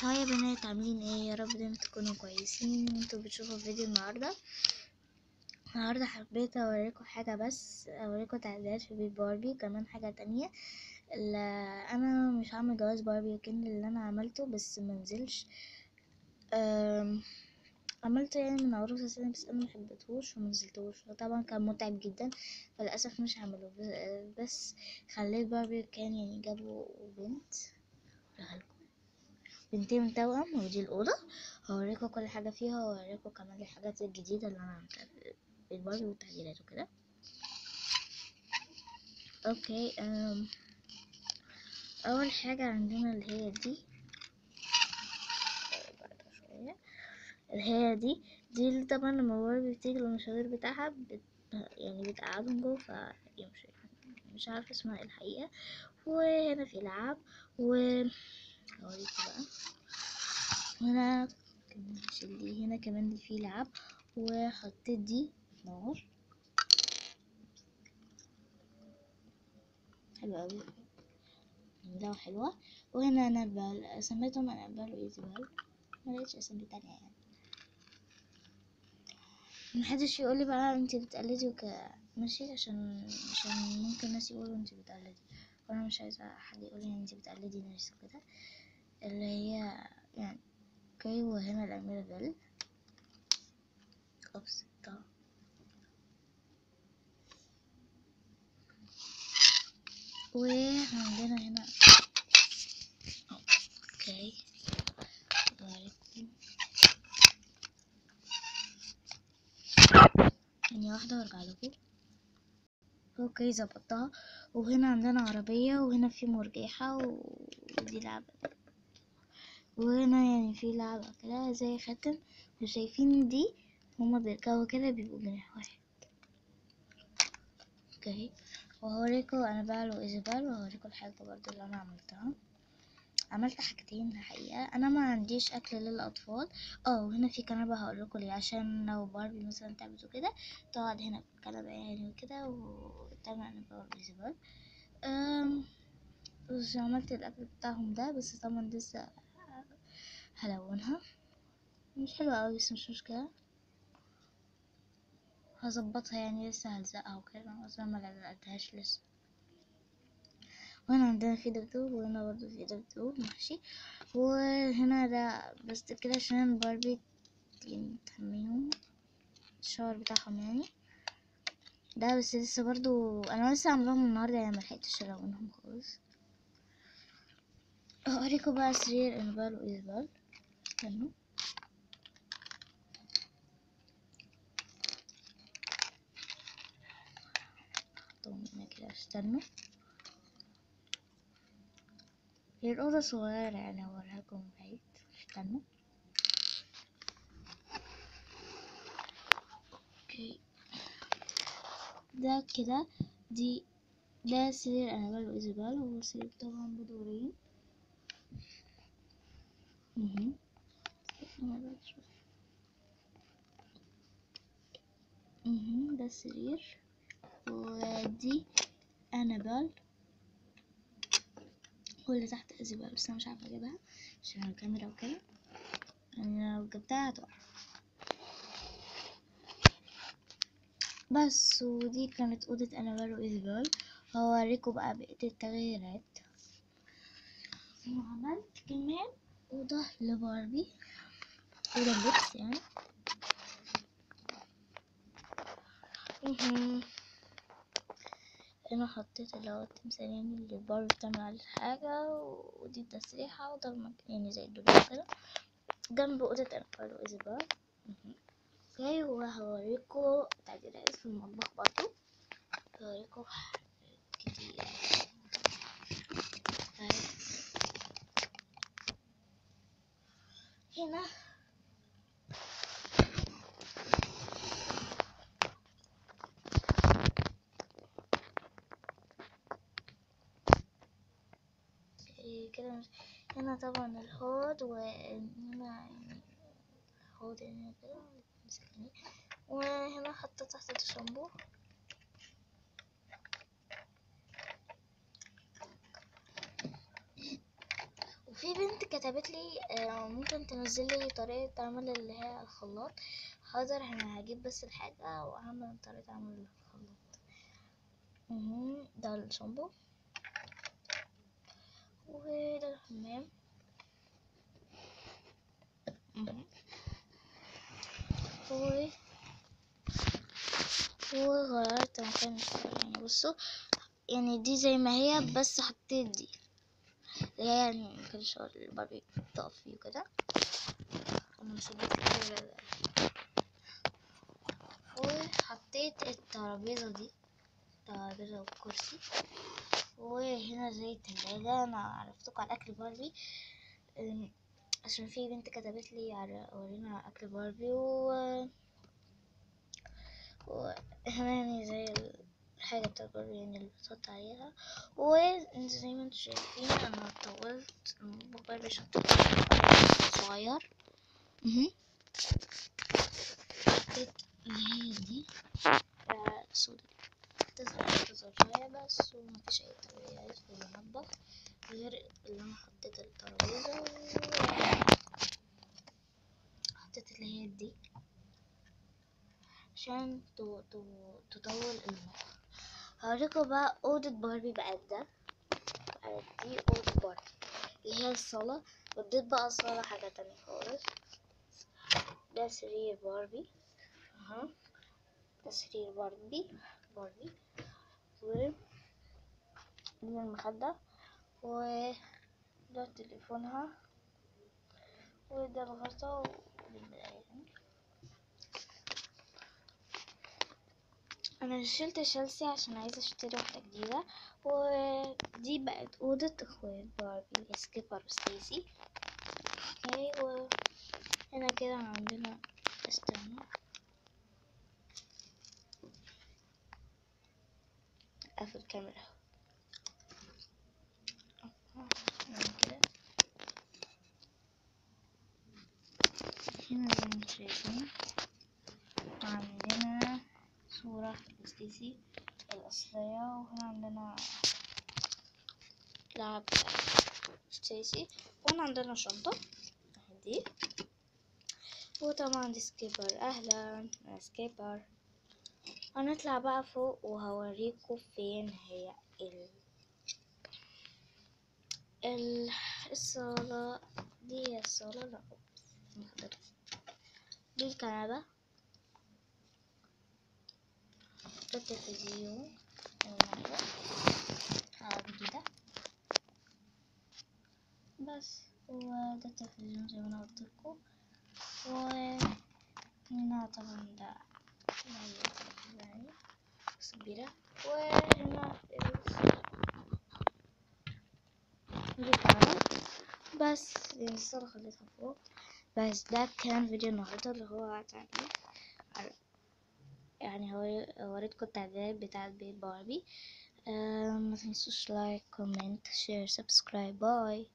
هاي يا بنات، عاملين ايه؟ يا رب دايما تكونوا كويسين وانتوا بتشوفوا الفيديو النهارده حبيت اوريكم حاجه، بس اوريكم تعديلات في بيت باربي وكمان حاجه تانية. انا مش هعمل جواز باربي وكن اللي انا عملته بس منزلش. عملته يعني من عروسه سنة، بس انا محبتهوش ومنزلتهوش، وطبعا كان متعب جدا فللاسف مش هعمله. بس خليت باربي كان يعني جابوا بنت، بنتين توأم، ودي الأوضة. هوريكم كل حاجة فيها وهوريكم كمان الحاجات الجديدة اللي أنا عملتها في الباربي والتعديلات وكده. اوكي، أول حاجة عندنا اللي هي دي، شوية اللي هي دي اللي طبعا لما باربي بتيجي المشاوير بتاعها يعني بتقعدهم جوه فيمشي، مش عارفة اسمها ايه الحقيقة. وهنا في لعب هوريكم بقى، هنا هنا كمان في لعب، وحطيت دي نار حلوة اوي، جميلة وحلوة. وهنا انابل، سميتهم انابل وايزابيل، ملقتش اسامي تانية يعني. محدش يقولي بقى انتي بتقلدي ماشي، عشان ممكن ناس يقولوا انتي بتقلدي، وانا مش عايزة حد يقولي انتي بتقلدي ناس كده اللي هي يعني. اوكي، وهنا الأميرة بيل، اوبس طبعا. وعندنا هنا اوكي ثانية واحدة وارجع لكم. اوكي ظبطتها. وهنا عندنا عربية، وهنا في مرجحة ودي لعبة، وهنا يعني في لعبة كده زي ختم. وشايفين دي هما بيركبوا كده بيبقوا جناح واحد. اوكي، وهوريكم انابيل وايزابيل، وهوريكم الحاجة برضو اللي انا عملتها. عملت حاجتين الحقيقة. انا ما عنديش اكل للاطفال. وهنا في كنبة هقولكوا ليه، عشان لو باربي مثلا تعبت وكده تقعد هنا في الكنبة يعني وكده وتعمل انابيل وايزابيل. بس عملت الاكل بتاعهم ده، بس طبعا لسه هلونها، مش حلوة اوي بس مش مشكلة، هظبطها يعني، لسه هلزقها وكده، اصلا ما لزقتهاش لسه. وهنا عندنا في دبدوب، وهنا برضو في دبدوب محشي. وهنا ده بس كده عشان باربي يعني تهميهم الشاور بتاعهم يعني. ده بس لسه برضو انا لسه عاملاهم النهارده يعني ملحقتش الونهم خالص. اوريكم بقى سرير انبال وايزبال، استنوا. حطهم هنا كده، استنوا. هي الأوضة صغيرة يعني هوريكم بعيد، استنوا. اوكي، ده كده ده سرير انابيل وايزابيل، هو سرير طبعا بدورين. ده السرير، ودي انابيل، واللي تحت ايزابيل، بس انا مش عارفه اجيبها عشان الكاميرا وكده، يعني لو جبتها هتقع. بس ودي كانت اوضه انابيل وايزابيل. هوريكم بقى بقية التغييرات. وعملت كمان اوضه لباربي، اوضه اللبس يعني. هنا حطيت اللي هو التمثال يعني اللي باربي بتعمل عليه حاجة، ودي التسريحة، وده المكان يعني زي الدولاب كده جنب اوضة انابيل وايزابيل. اوكي، وهوريكم تعديلات في المطبخ برضو، هوريكم كتير. هنا كده. هنا طبعا الحوض، وهنا يعني حوض هنا كده، وهنا حطيت تحت الشامبو. في بنت كتبت لي ممكن تنزل لي طريقة عمل اللي هي الخلاط. حاضر، انا هجيب بس الحاجة وهعمل طريقة عمل الخلاط. ده الشامبو وده الحمام. وغيرت مكان الشاور. يعني بصوا، يعني دي زي ما هي بس حطيت دي اللي هي يعني مكان الشاور اللي باربي بتقف فيه كده. انا مش كده. وحطيت الترابيزة دي، الترابيزة والكرسي. وهنا زي التلاجة. انا عرفتكم على اكل باربي عشان في بنت كتبت لي على ورينا اكل باربي وهنا يعني زي الحاجة بتاعت باربي يعني اللي بتحط عليها. وزي ما انتوا شايفين انا طولت باربي شنطة صغير. حطيت اللي هي دي سودا تظهر شوية بس، ومفيش اي تغييرات في المطبخ غير اللي انا حطيت الترابيزة وحطيت اللي هي دي عشان تطول المطبخ. هوريكم بقى اوضة باربي بقت ده. دي اوضة باربي اللي هي الصالة. وديت بقى الصالة حاجة تانية خالص. ده سرير باربي. ده سرير باربي. و دي المخدة. وده تليفونها. وده الغطا والمراية. انا شلت تشيلسي عشان عايزة اشتري واحدة جديدة. ودي بقت اوضة اخوات باربي سكيبر وستيسي. وهنا كده عندنا، استنى اقفل الكاميرا كده. هنا زي ما انتم شايفين عندنا صورة ستيسي الأصلية. وهنا عندنا لعب ستيسي. وهنا عندنا شنطة دي. وطبعا دي سكيبر. أهلا يا سكيبر. هنطلع بقى فوق وهوريكم فين هي الصالة. دي هي الصالة. لا، دي الكنبة. ده التلفزيون جديدة بس. وده التلفزيون زي ما انا قلتلكوا. وهنا طبعا ده يعني كبيرة. وهنا دي الكنبة بس. يعني الصالة خليتها فوق بس. ده كان فيديو النهاردة اللي هو يعني وريتكم التعديلات بتاعة بيت باربي. ما تنسوش لايك كومنت شير سبسكرايب. باي.